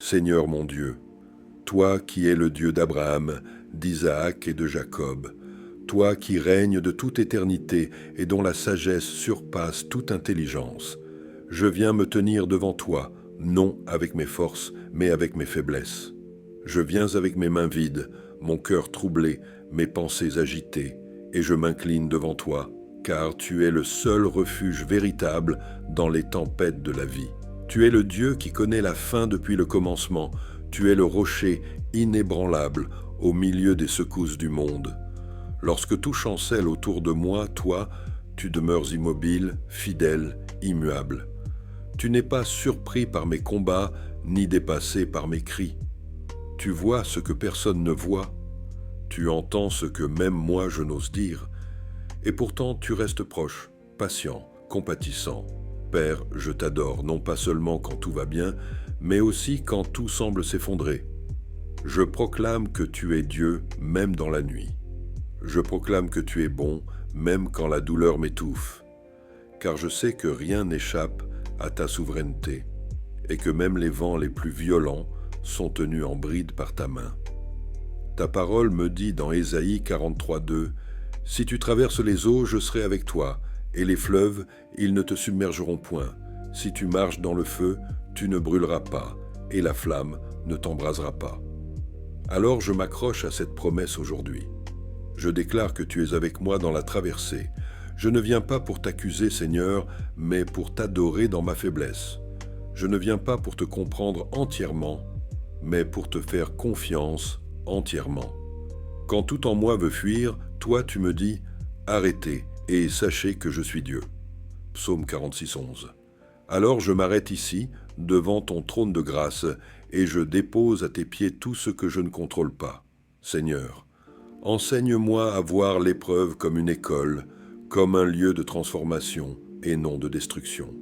Seigneur mon Dieu, toi qui es le Dieu d'Abraham, d'Isaac et de Jacob, toi qui règnes de toute éternité et dont la sagesse surpasse toute intelligence, je viens me tenir devant toi, non avec mes forces, mais avec mes faiblesses. Je viens avec mes mains vides, mon cœur troublé, mes pensées agitées, et je m'incline devant toi, car tu es le seul refuge véritable dans les tempêtes de la vie. Tu es le Dieu qui connaît la fin depuis le commencement, tu es le rocher inébranlable au milieu des secousses du monde. Lorsque tout chancelle autour de moi, toi, tu demeures immobile, fidèle, immuable. Tu n'es pas surpris par mes combats, ni dépassé par mes cris. Tu vois ce que personne ne voit. Tu entends ce que même moi je n'ose dire. Et pourtant tu restes proche, patient, compatissant. Père, je t'adore, non pas seulement quand tout va bien, mais aussi quand tout semble s'effondrer. Je proclame que tu es Dieu, même dans la nuit. Je proclame que tu es bon, même quand la douleur m'étouffe. Car je sais que rien n'échappe à ta souveraineté, et que même les vents les plus violents sont tenus en bride par ta main. Ta parole me dit dans Ésaïe 43:2, « Si tu traverses les eaux, je serai avec toi, et les fleuves, ils ne te submergeront point. Si tu marches dans le feu, tu ne brûleras pas, et la flamme ne t'embrasera pas. » Alors je m'accroche à cette promesse aujourd'hui. Je déclare que tu es avec moi dans la traversée. Je ne viens pas pour t'accuser, Seigneur, mais pour t'adorer dans ma faiblesse. Je ne viens pas pour te comprendre entièrement, mais pour te faire confiance entièrement. Quand tout en moi veut fuir, toi tu me dis « Arrêtez et sachez que je suis Dieu ». Psaume 46:11. Alors je m'arrête ici, devant ton trône de grâce, et je dépose à tes pieds tout ce que je ne contrôle pas. Seigneur, enseigne-moi à voir l'épreuve comme une école, comme un lieu de transformation et non de destruction.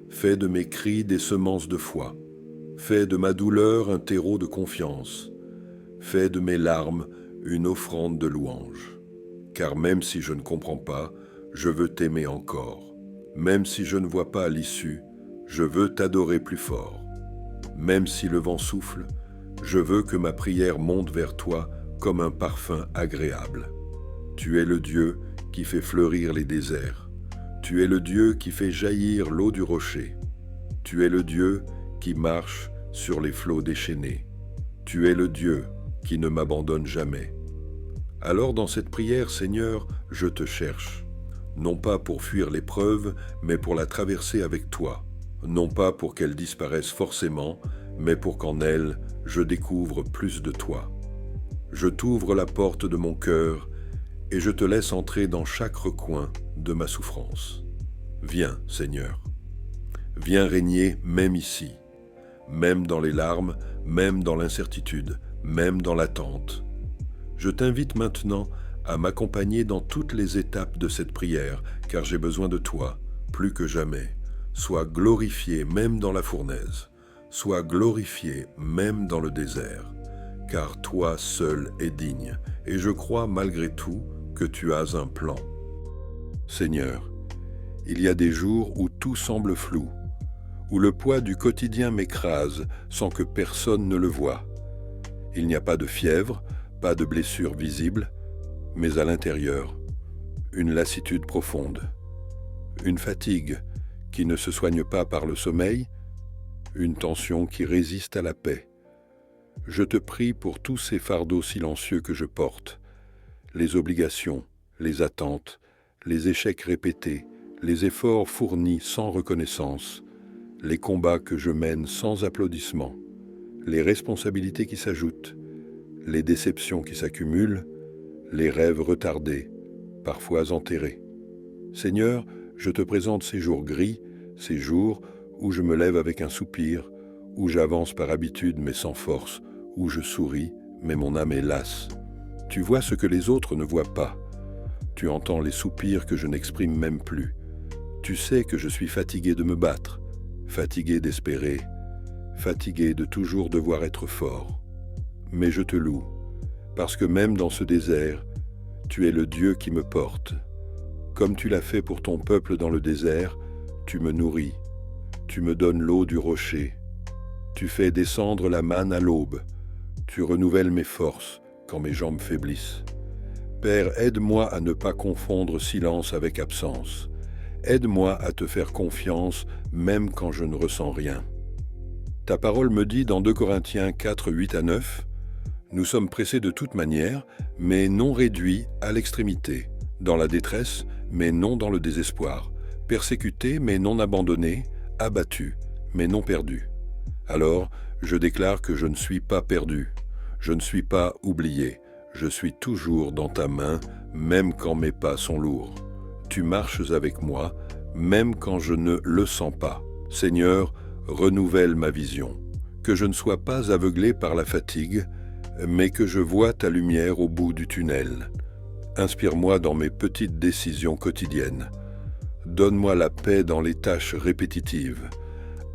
Fais de mes cris des semences de foi. Fais de ma douleur un terreau de confiance. Fais de mes larmes une offrande de louange. Car même si je ne comprends pas, je veux t'aimer encore. Même si je ne vois pas à l'issue, je veux t'adorer plus fort. Même si le vent souffle, je veux que ma prière monte vers toi comme un parfum agréable. Tu es le Dieu qui fait fleurir les déserts. Tu es le Dieu qui fait jaillir l'eau du rocher. Tu es le Dieu qui marche sur les flots déchaînés. Tu es le Dieu qui ne m'abandonne jamais. Alors dans cette prière, Seigneur, je te cherche, non pas pour fuir l'épreuve, mais pour la traverser avec toi, non pas pour qu'elle disparaisse forcément, mais pour qu'en elle, je découvre plus de toi. Je t'ouvre la porte de mon cœur et je te laisse entrer dans chaque recoin de ma souffrance. Viens, Seigneur. Viens régner même ici, même dans les larmes, même dans l'incertitude, même dans l'attente. Je t'invite maintenant à m'accompagner dans toutes les étapes de cette prière, car j'ai besoin de toi, plus que jamais. Sois glorifié même dans la fournaise, sois glorifié même dans le désert, car toi seul es digne, et je crois malgré tout que tu as un plan. Seigneur, il y a des jours où tout semble flou, où le poids du quotidien m'écrase sans que personne ne le voie. Il n'y a pas de fièvre, pas de blessure visible, mais à l'intérieur, une lassitude profonde, une fatigue qui ne se soigne pas par le sommeil, une tension qui résiste à la paix. Je te prie pour tous ces fardeaux silencieux que je porte, les obligations, les attentes, les échecs répétés, les efforts fournis sans reconnaissance, les combats que je mène sans applaudissements, les responsabilités qui s'ajoutent, les déceptions qui s'accumulent, les rêves retardés, parfois enterrés. Seigneur, je te présente ces jours gris, ces jours où je me lève avec un soupir, où j'avance par habitude mais sans force, où je souris mais mon âme est lasse. Tu vois ce que les autres ne voient pas. Tu entends les soupirs que je n'exprime même plus. Tu sais que je suis fatigué de me battre, fatigué d'espérer, fatigué de toujours devoir être fort. Mais je te loue, parce que même dans ce désert, tu es le Dieu qui me porte. Comme tu l'as fait pour ton peuple dans le désert, tu me nourris, tu me donnes l'eau du rocher, Tu fais descendre la manne à l'aube. Tu renouvelles mes forces quand mes jambes faiblissent. Père, aide-moi à ne pas confondre silence avec absence. Aide-moi à te faire confiance même quand je ne ressens rien. Ta parole me dit dans 2 Corinthiens 4, 8 à 9, « Nous sommes pressés de toute manière, mais non réduits à l'extrémité, dans la détresse, mais non dans le désespoir, persécutés, mais non abandonnés, abattus, mais non perdus. Alors, je déclare que je ne suis pas perdu, je ne suis pas oublié, je suis toujours dans ta main, même quand mes pas sont lourds. Tu marches avec moi, même quand je ne le sens pas. Seigneur, renouvelle ma vision, que je ne sois pas aveuglé par la fatigue, mais que je voie ta lumière au bout du tunnel. Inspire-moi dans mes petites décisions quotidiennes. Donne-moi la paix dans les tâches répétitives.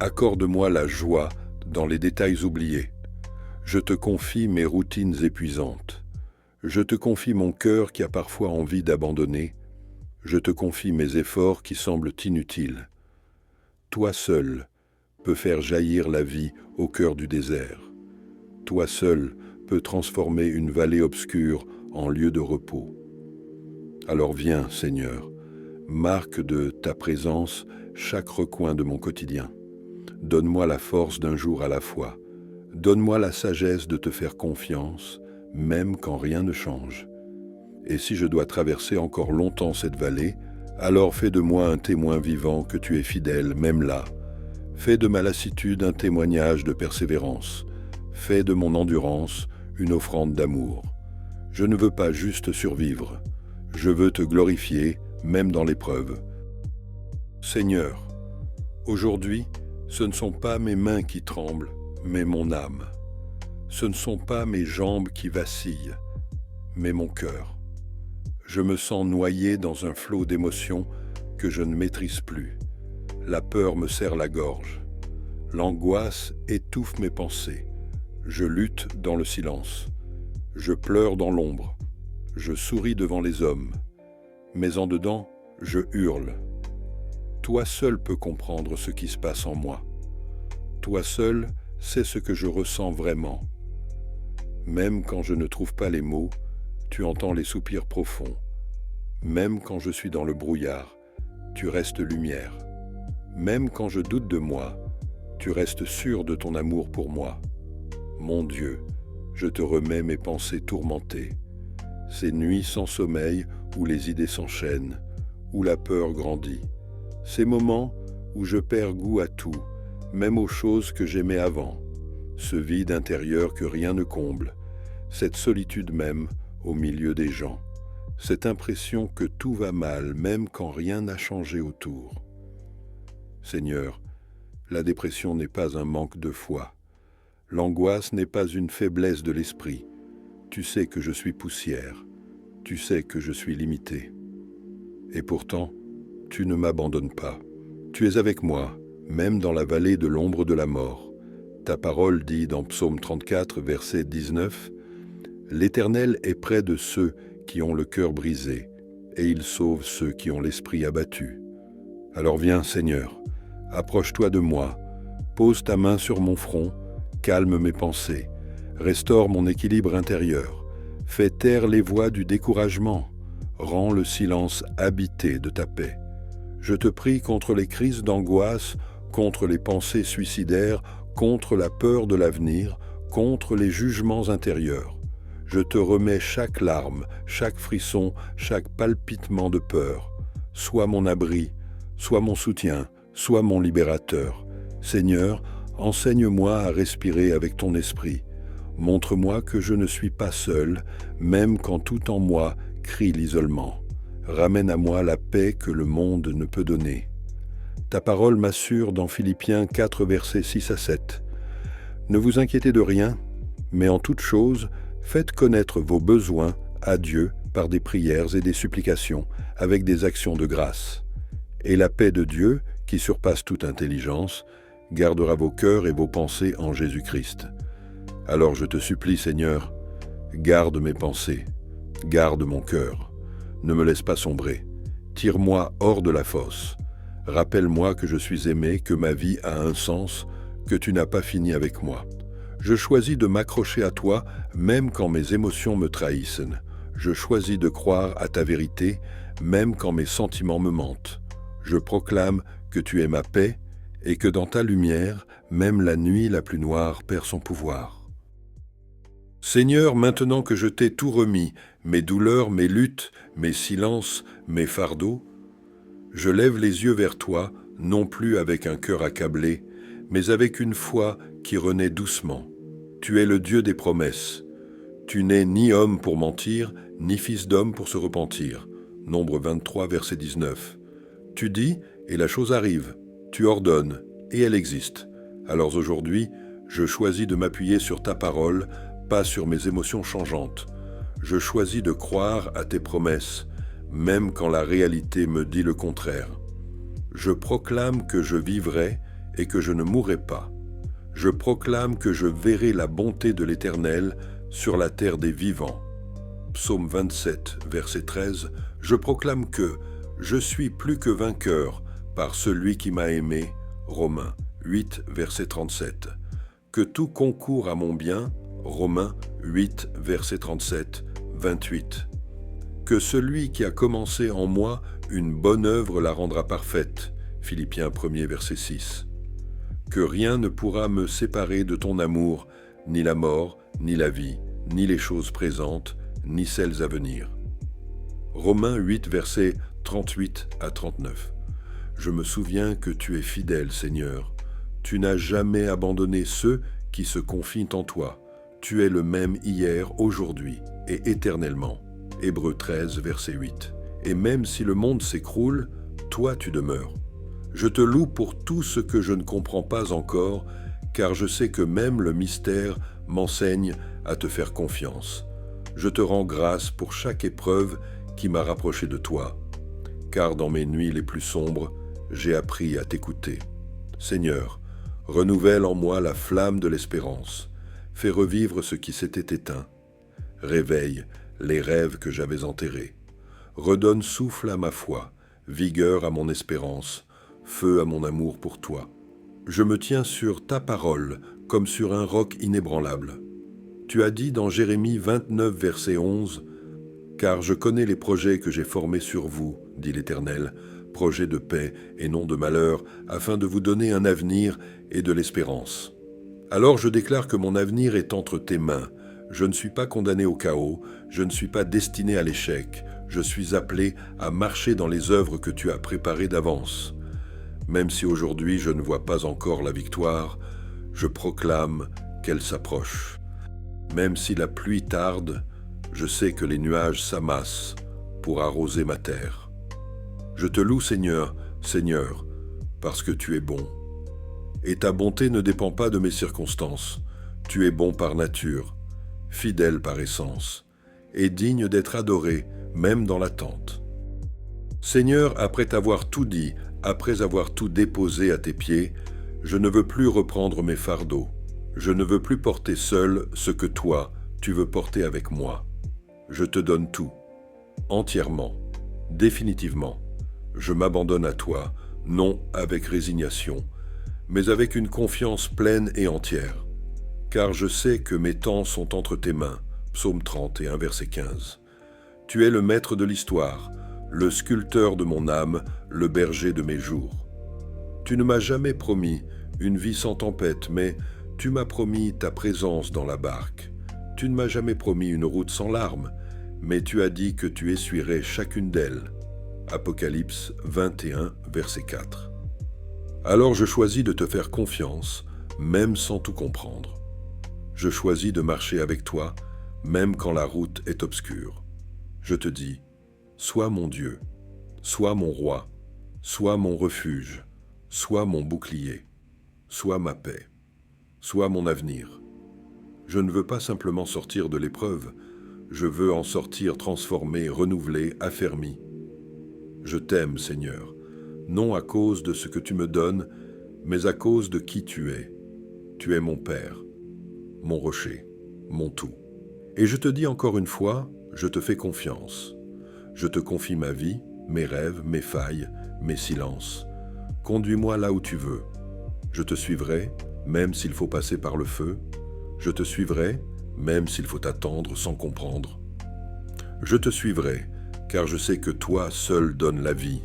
Accorde-moi la joie dans les détails oubliés. Je te confie mes routines épuisantes. Je te confie mon cœur qui a parfois envie d'abandonner. Je te confie mes efforts qui semblent inutiles. Toi seul peux faire jaillir la vie au cœur du désert. Toi seul peux transformer une vallée obscure en lieu de repos. Alors viens, Seigneur, marque de ta présence chaque recoin de mon quotidien. Donne-moi la force d'un jour à la fois. Donne-moi la sagesse de te faire confiance, même quand rien ne change. Et si je dois traverser encore longtemps cette vallée, alors fais de moi un témoin vivant que tu es fidèle, même là. Fais de ma lassitude un témoignage de persévérance. Fais de mon endurance une offrande d'amour. Je ne veux pas juste survivre. Je veux te glorifier, même dans l'épreuve. Seigneur, aujourd'hui, ce ne sont pas mes mains qui tremblent, mais mon âme. Ce ne sont pas mes jambes qui vacillent, mais mon cœur. Je me sens noyé dans un flot d'émotions que je ne maîtrise plus. La peur me serre la gorge. L'angoisse étouffe mes pensées. Je lutte dans le silence. Je pleure dans l'ombre. Je souris devant les hommes. Mais en dedans, je hurle. Toi seul peux comprendre ce qui se passe en moi. Toi seul sais ce que je ressens vraiment. Même quand je ne trouve pas les mots, tu entends les soupirs profonds. Même quand je suis dans le brouillard, tu restes lumière. Même quand je doute de moi, tu restes sûr de ton amour pour moi. Mon Dieu, je te remets mes pensées tourmentées. Ces nuits sans sommeil où les idées s'enchaînent, où la peur grandit. Ces moments où je perds goût à tout, même aux choses que j'aimais avant. Ce vide intérieur que rien ne comble. Cette solitude même au milieu des gens. Cette impression que tout va mal même quand rien n'a changé autour. Seigneur, la dépression n'est pas un manque de foi. L'angoisse n'est pas une faiblesse de l'esprit. Tu sais que je suis poussière. Tu sais que je suis limité. Et pourtant, tu ne m'abandonnes pas. Tu es avec moi, même dans la vallée de l'ombre de la mort. Ta parole dit dans Psaume 34, verset 19, « L'Éternel est près de ceux qui ont le cœur brisé, et il sauve ceux qui ont l'esprit abattu. » Alors viens, Seigneur, approche-toi de moi, pose ta main sur mon front, calme mes pensées, restaure mon équilibre intérieur, fais taire les voix du découragement, rends le silence habité de ta paix. Je te prie contre les crises d'angoisse, contre les pensées suicidaires, contre la peur de l'avenir, contre les jugements intérieurs. Je te remets chaque larme, chaque frisson, chaque palpitement de peur. Sois mon abri, sois mon soutien, sois mon libérateur. Seigneur, enseigne-moi à respirer avec ton esprit. Montre-moi que je ne suis pas seul, même quand tout en moi crie l'isolement. Ramène à moi la paix que le monde ne peut donner. Ta parole m'assure dans Philippiens 4, versets 6 à 7. Ne vous inquiétez de rien, mais en toute chose, faites connaître vos besoins à Dieu par des prières et des supplications, avec des actions de grâce. Et la paix de Dieu, qui surpasse toute intelligence, gardera vos cœurs et vos pensées en Jésus-Christ. Alors je te supplie, Seigneur, garde mes pensées, garde mon cœur. Ne me laisse pas sombrer. Tire-moi hors de la fosse. Rappelle-moi que je suis aimé, que ma vie a un sens, que tu n'as pas fini avec moi. Je choisis de m'accrocher à toi même quand mes émotions me trahissent. Je choisis de croire à ta vérité même quand mes sentiments me mentent. Je proclame que tu es ma paix et que dans ta lumière, même la nuit la plus noire perd son pouvoir. Seigneur, maintenant que je t'ai tout remis, mes douleurs, mes luttes, mes silences, mes fardeaux, je lève les yeux vers toi, non plus avec un cœur accablé, mais avec une foi qui renaît doucement. Tu es le Dieu des promesses. Tu n'es ni homme pour mentir, ni fils d'homme pour se repentir. Nombre 23, verset 19. Tu dis, et la chose arrive. Tu ordonnes, et elle existe. Alors aujourd'hui, je choisis de m'appuyer sur ta parole, pas sur mes émotions changeantes. Je choisis de croire à tes promesses, même quand la réalité me dit le contraire. Je proclame que je vivrai et que je ne mourrai pas. Je proclame que je verrai la bonté de l'Éternel sur la terre des vivants. Psaume 27, verset 13, je proclame que je suis plus que vainqueur par celui qui m'a aimé. Romains 8, verset 37. Que tout concourt à mon bien. Romains 8, verset 37, 28. Que celui qui a commencé en moi une bonne œuvre la rendra parfaite. Philippiens 1, verset 6. Que rien ne pourra me séparer de ton amour, ni la mort, ni la vie, ni les choses présentes, ni celles à venir. Romains 8, versets 38 à 39. Je me souviens que tu es fidèle, Seigneur. Tu n'as jamais abandonné ceux qui se confient en toi. Tu es le même hier, aujourd'hui et éternellement. Hébreux 13, verset 8. Et même si le monde s'écroule, toi tu demeures. Je te loue pour tout ce que je ne comprends pas encore, car je sais que même le mystère m'enseigne à te faire confiance. Je te rends grâce pour chaque épreuve qui m'a rapproché de toi, car dans mes nuits les plus sombres, j'ai appris à t'écouter. Seigneur, renouvelle en moi la flamme de l'espérance. Fais revivre ce qui s'était éteint. Réveille les rêves que j'avais enterrés. Redonne souffle à ma foi, vigueur à mon espérance, feu à mon amour pour toi. Je me tiens sur ta parole comme sur un roc inébranlable. Tu as dit dans Jérémie 29, verset 11, « Car je connais les projets que j'ai formés sur vous, dit l'Éternel, projets de paix et non de malheur, afin de vous donner un avenir et de l'espérance. » Alors je déclare que mon avenir est entre tes mains. Je ne suis pas condamné au chaos, je ne suis pas destiné à l'échec, je suis appelé à marcher dans les œuvres que tu as préparées d'avance. Même si aujourd'hui je ne vois pas encore la victoire, je proclame qu'elle s'approche. Même si la pluie tarde, je sais que les nuages s'amassent pour arroser ma terre. Je te loue, Seigneur, Seigneur, parce que tu es bon. Et ta bonté ne dépend pas de mes circonstances. Tu es bon par nature, fidèle par essence, et digne d'être adoré, même dans l'attente. Seigneur, après t'avoir tout dit, après avoir tout déposé à tes pieds, je ne veux plus reprendre mes fardeaux. Je ne veux plus porter seul ce que toi, tu veux porter avec moi. Je te donne tout, entièrement, définitivement. Je m'abandonne à toi, non avec résignation, mais avec une confiance pleine et entière. Car je sais que mes temps sont entre tes mains. Psaume 31, verset 15. Tu es le maître de l'histoire, le sculpteur de mon âme, le berger de mes jours. Tu ne m'as jamais promis une vie sans tempête, mais tu m'as promis ta présence dans la barque. Tu ne m'as jamais promis une route sans larmes, mais tu as dit que tu essuierais chacune d'elles. Apocalypse 21, verset 4. Alors je choisis de te faire confiance, même sans tout comprendre. Je choisis de marcher avec toi, même quand la route est obscure. Je te dis, sois mon Dieu, sois mon roi, sois mon refuge, sois mon bouclier, sois ma paix, sois mon avenir. Je ne veux pas simplement sortir de l'épreuve, je veux en sortir transformé, renouvelé, affermi. Je t'aime, Seigneur, non à cause de ce que tu me donnes, mais à cause de qui tu es. Tu es mon Père, mon rocher, mon tout. Et je te dis encore une fois, je te fais confiance. Je te confie ma vie, mes rêves, mes failles, mes silences. Conduis-moi là où tu veux. Je te suivrai, même s'il faut passer par le feu. Je te suivrai, même s'il faut attendre sans comprendre. Je te suivrai, car je sais que toi seul donnes la vie,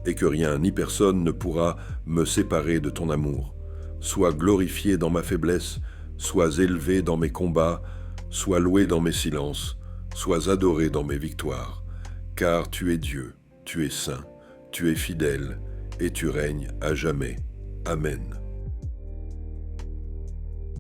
et que rien ni personne ne pourra me séparer de ton amour. Sois glorifié dans ma faiblesse, sois élevé dans mes combats, sois loué dans mes silences, sois adoré dans mes victoires, car tu es Dieu, tu es saint, tu es fidèle, et tu règnes à jamais. Amen.